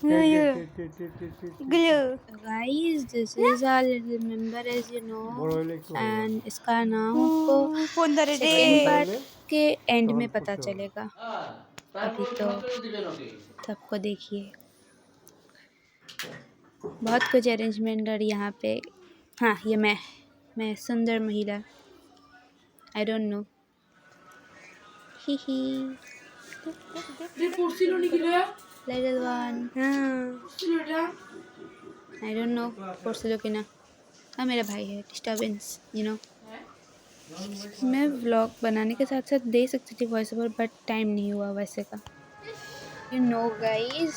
Glue. Guys, this is our little member, as you know, and इसका नाम आपको second part के and में पता चलेगा। अभी तो सबको देखिए, बहुत कुछ अरेंजमेंट और यहाँ पे हाँ ये मैं सुंदर महिला, I don't know, he little one, I don't know पढ़ছিল কিনা। हाँ मेरा भाई है, डिस्टर्बेंस यू नो। मैं व्लॉग बनाने के साथ साथ दे सकती थी वॉइस ओवर, बट टाइम नहीं हुआ वैसे का। यू नो गाइज,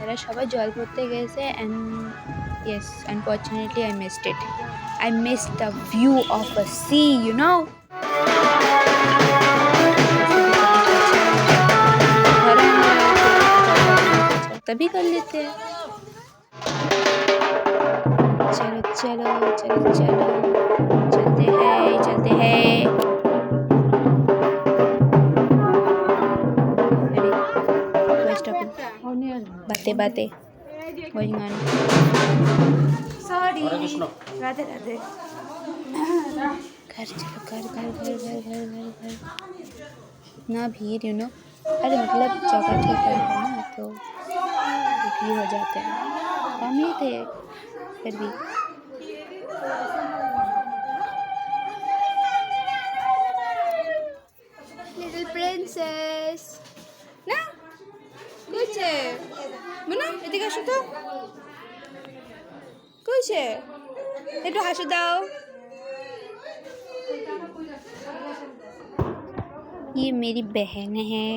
এরা সবাই জল পড়তে গেছে and yes unfortunately I missed it. I missed the view of a sea you know. तभी कर लेते हैं। चलो चलो चलो चलो चलते हैं बातें going on। Sorry. Radhe Radhe. घर चलो घर इतना भीड़ यू नो। अरे मतलब जगह छोटा है ना तो भीड़ हो जाते हैं, कम ही थे फिर भी। लिटिल প্রিন্সেস না কইছে মনা এদিকে আসো তো, কইছে একটু হাসি দাও। ये मेरी बहन है,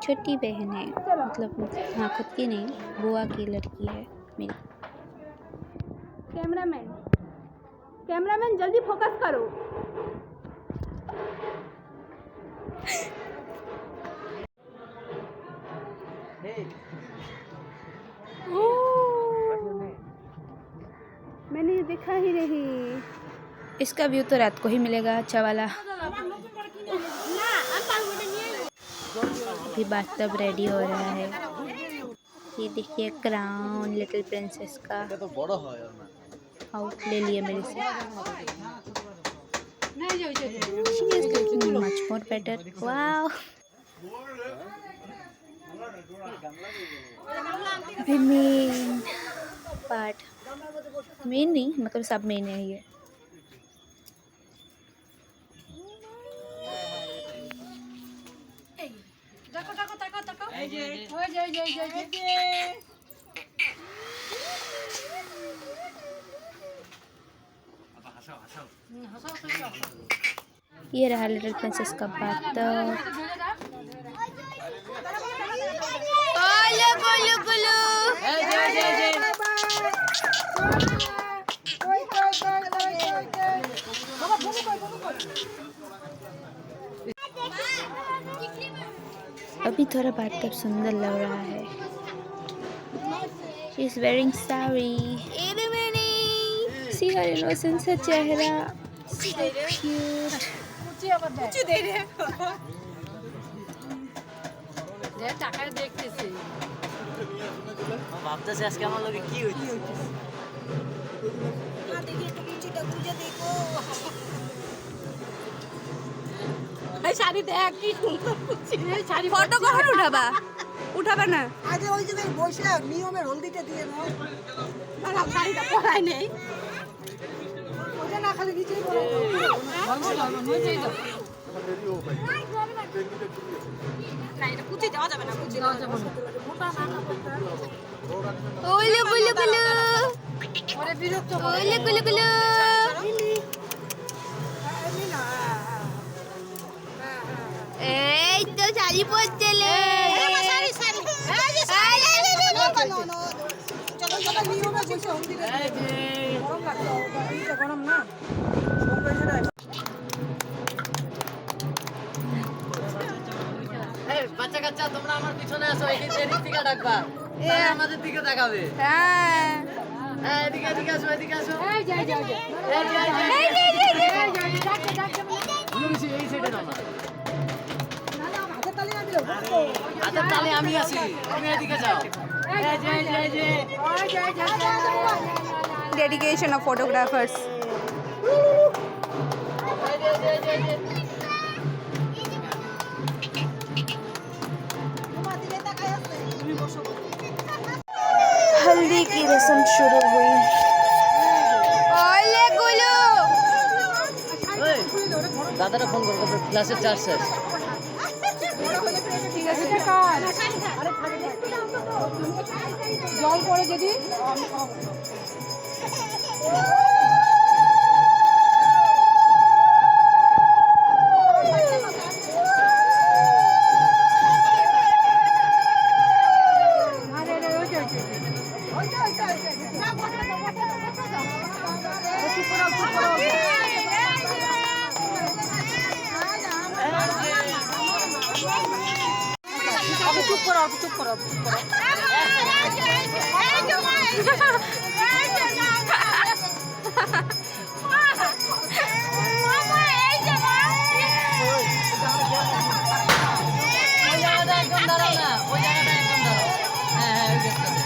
छोटी बहन है, मतलब हाँ खुद की नहीं, बुआ की लड़की है मेरी। कैमरामैन जल्दी फोकस करो। मैंने देखा ही नहीं। इसका व्यू तो रात को ही मिलेगा अच्छा वाला। अभी बाथटब रेडी हो रहा है। ये देखिए क्राउन लिटिल प्रिंसेस का आउट ले लिया मेरे से। She is looking much more better. Wow. अभी मेन पार्ट, मेन नहीं मतलब सब मेन है ये। ये रहा लिटिल प्रिंसेस का बाथटब। अभी थोड़ा बाथटब सुंदर लग रहा है। She is wearing sari. See her innocent सा चेहरा, so cute. कुछ दे रहे টাকা দেখতেছি ভাবতেছি আজকে আমার লগে কি হইছে। না দেখি একটু কুচিটা খুঁজে দেখো। এই শাড়ি দেখ কি সুন্দর কুচি। এই শাড়ি ফটো কখন উঠাবা না আগে ওই যে বসে নিয়মে হলদিটা দিয়ে নাও। না শাড়িটা পরাই নেই ওটা না খালি নিচেই পরাই দাও। নিচেই দাও না, এটা কুচি দেওয়া যাবে না, কুচি দেওয়া যাবে না। মোটা না ওলে গুলু গুলু ওরে বিরক্ত ওলে গুলু গুলু এই তো শাড়ি পরছেলে। শাড়ি চলো চলো নিয়মে বসে হলদি দে। গরম লাগলো, এটা গরম না বাচ্চা কাচ্চা তোমরা আমার পিছনে আসো, এদিক থেকে ডাকবা, আমাদের দিকে তাকাবে। হ্যাঁ হ্যাঁ এদিকে এদিকে আসো, এদিকে আসো। এই যাই যাই যাই এই যাই যাই এই যাই ডাকতে ডাকতে এই সাইডে নাও না না হাতে তালি না দিও। আচ্ছা তাহলে আমি আছি, তুমি এদিকে যাও। Dedication of photographers. हल्दी की रस्म शुरू हुई। ओले गुलू দাদারা ফোন করবো, ক্লাসের চার্জ শেষ। ঠিক আছে জল পড়ে যদি চুপ করো, চুপ করো, চুপ করো। ওই জায়গাটা একদম দাঁড়াও না, ওই জায়গাটা একদম দাঁড়াও। হ্যাঁ হ্যাঁ, ওই জায়গাটাতে।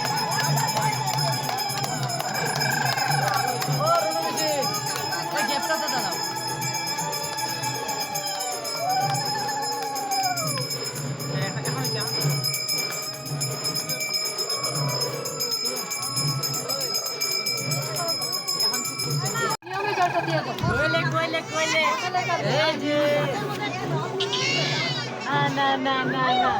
ও রুনুমিজি, ওই গ্যাপটাতে দাঁড়াও। এই যে না না না না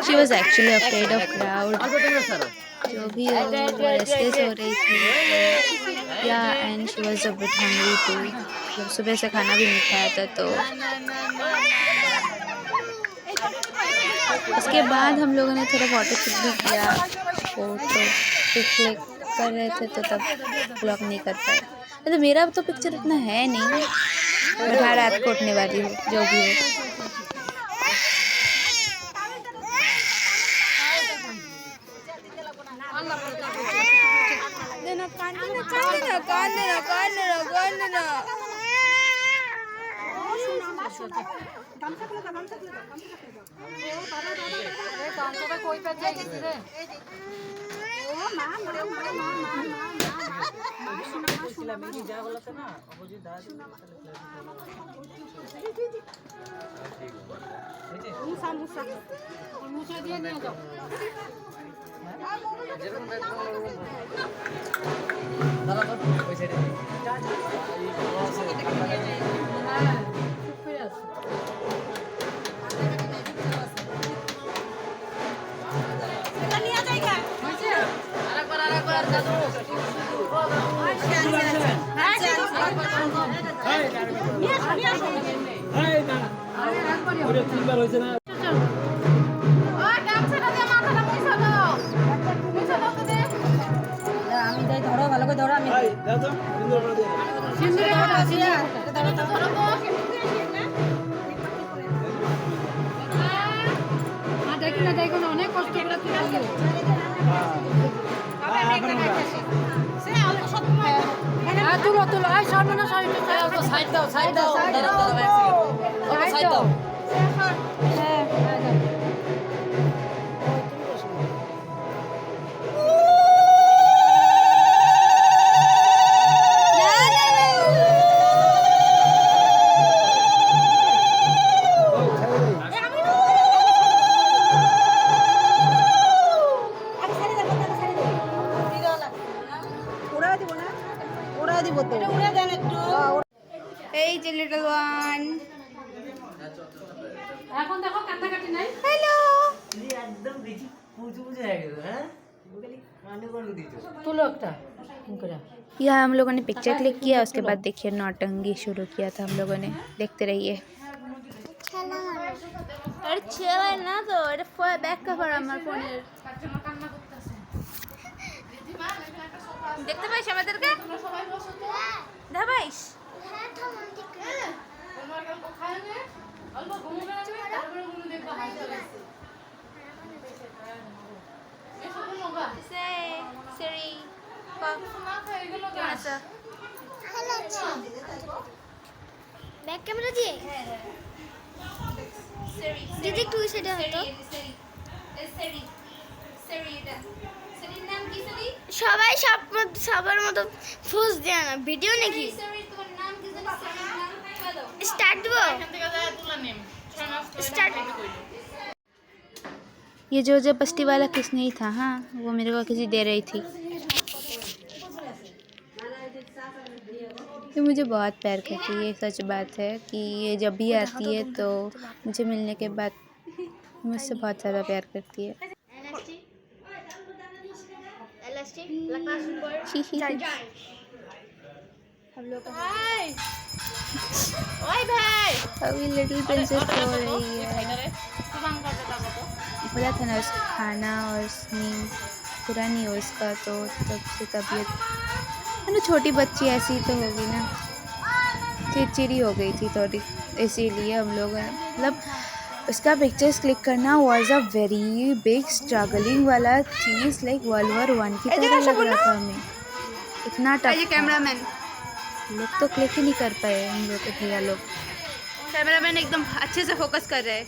She was actually afraid of crowd. जो भी हो वो रेस्टलेस हो रही थी या and she was a bit hungry too. जब सुबह से खाना भी नहीं खाया था तो उसके बाद हम लोगों ने थोड़ा फोटो शूट भी किया। फोटो क्लिक कर रहे थे तो तब ब्लॉग नहीं कर पाए। मतलब मेरा तो पिक्चर इतना है नहीं, बट हाँ रात को उठने वाली हूँ जो भी हो। অনেক কষ্ট করে তুলো তুলো সামনে না সাইড দাও, সাইড দাও, সাইড দাও। এই যে লিটল ওয়ান এখন দেখো কান্নাকাটি নাই। हेलो একদম দেখি পুজো পুজো হয়ে গেল। হ্যাঁ ওখানে কানে করে দিছো। তুলো একটা করে। यहाँ हम लोगों ने पिक्चर क्लिक किया, उसके बाद देखिए नौटंगी शुरू किया था हम लोगों ने। देखते रहिए। अरे छेला ना तो अरे बैक कवर আমার ফোনের দেখতে পাইস আমাদেরকে? দেখা পাইস? ব্যাক ক্যামেরা দিয়ে দিদি একটু সেটা হতো সবাই সবার মতো ফুস দেয় না ভিডিও নাকি স্টার্ট দেবো স্টার্ট ये जो जबरदस्ती वाला किस नहीं था, हाँ वो मेरे को किसी दे रही थी। ये मुझे बहुत प्यार करती है, सच बात है कि ये जब भी आती है तो मुझे मिलने के बाद मुझसे बहुत ज़्यादा प्यार करती है। हम लोग अभी लिटिल प्रिंसेस सो रही है। बोला था ना उसका खाना और नींद पूरा नहीं हो उसका, तो तब से तबीयत मतलब छोटी बच्ची ऐसी तो होगी ना, चिड़चिड़ी हो गई थी थोड़ी, इसीलिए हम लोगों ने मतलब उसका पिक्चर्स क्लिक करना was a very big struggling वाला चीज़, लाइक वर्ल्ड वॉर 1 की तरह लग रहा था हमें, इतना टफ। कैमरामैन लोग तो क्लिक ही नहीं कर पाए, हम लोग के भैया लोग। कैमरामैन एकदम अच्छे से फोकस कर रहे हैं।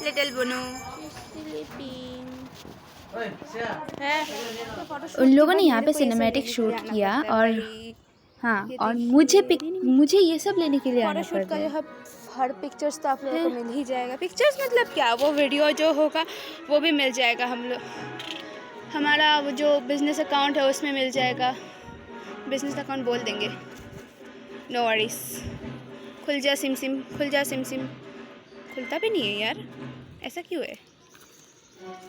लिटिल बुनू उन लोगों ने यहाँ पे सिनेमैटिक शूट किया और हाँ, और मुझे ये सब लेने के लिए आना पड़ता है। हर पिक्चर्स तो आप लोगों को मिल ही जाएगा। पिक्चर्स मतलब क्या, वो वीडियो जो होगा वो भी मिल जाएगा। हम लोग हमारा वो जो बिज़नेस अकाउंट है उसमें मिल जाएगा, बिज़नेस अकाउंट बोल देंगे, नो वरीज। खुल जा सिम सिम, खुल जा सिम सिम, खुलता भी नहीं है यार, ऐसा क्यों है?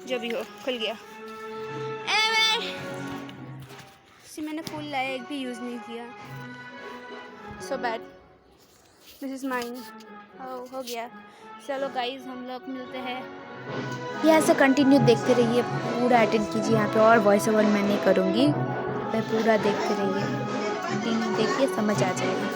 जो भी हो खुल गया। मैंने फूल लाया, एक भी यूज़ नहीं किया, so bad. This is mine. हो गया। चलो गाइस हम लोग मिलते हैं। ये ऐसा कंटिन्यू देखते रहिए, पूरा अटेंड कीजिए। यहाँ पे और वॉइस ओवर मैं नहीं करूँगी, मैं पूरा देखते रहिए, कंटिन्यू देखिए, समझ आ जाएगा।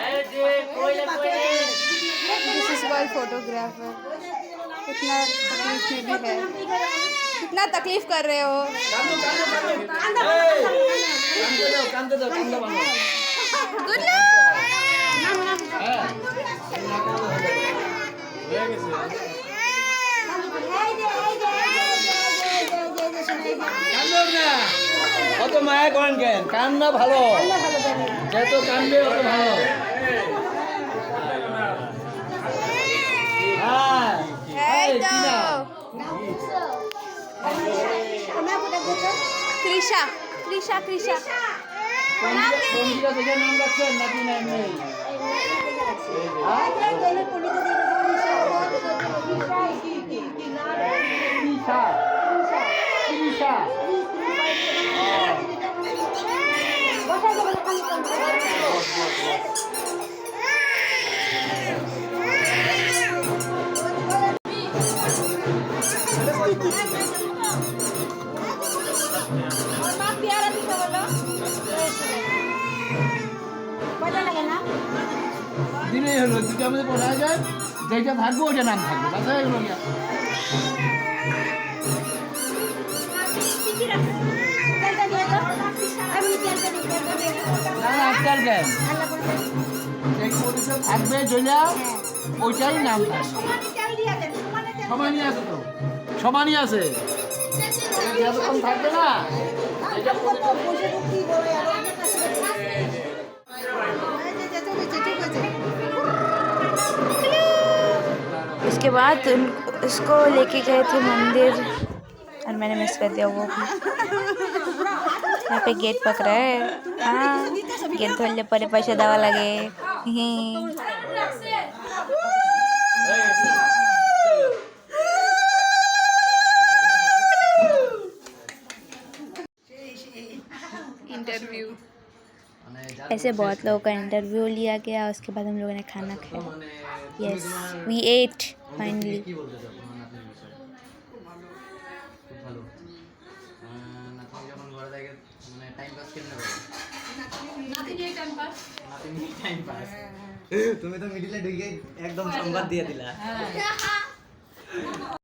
এই যে কইলে दिस इज कॉल्ड फोटोग्राफर। कितना तकलीफ में भी है, कितना तकलीफ कर रहे हो। गुड অত মায়া করেন কেন? কান্না ভালো, যত কান্দবে অত ভালো। হ্যাঁ कृषा कृषा कृषा পঞ্জিকা দেখে নাম রাখছেন নাকি না এমনি? দিলেই হলো, দুটার মধ্যে পড়া যায়, যেটা থাকবে ওইটা নাম থাকবে, বাস হয়ে গেল গিয়া। না না আজকাল কেন এই পরিচয় থাকবে যেটা ওইটাই নাম থাকবে। সমানই আছে তো, সমানই আছে, যেরকম থাকবে না। उसके बाद उसको लेके गए थे मंदिर और मैंने मिस कर दिया वो भी। यहाँ पे गेट पकड़ा है, हाँ गेट धोले परे पैसे दवा लगे। इंटरव्यू ऐसे बहुत लोगों का इंटरव्यू लिया गया, उसके बाद हम लोगों ने खाना खाया। Yes we ate finally. কি বলতে চাও তোমার নাতনির বিষয়ে? খুব ভালো। নাতনি যখন ঘরে থাকে মানে টাইম পাস কেমনে করে? নাতনি টাইম পাস। তুমি তো মিডিলে ঢুকে একদম সংবাদ দিয়ে দিলা।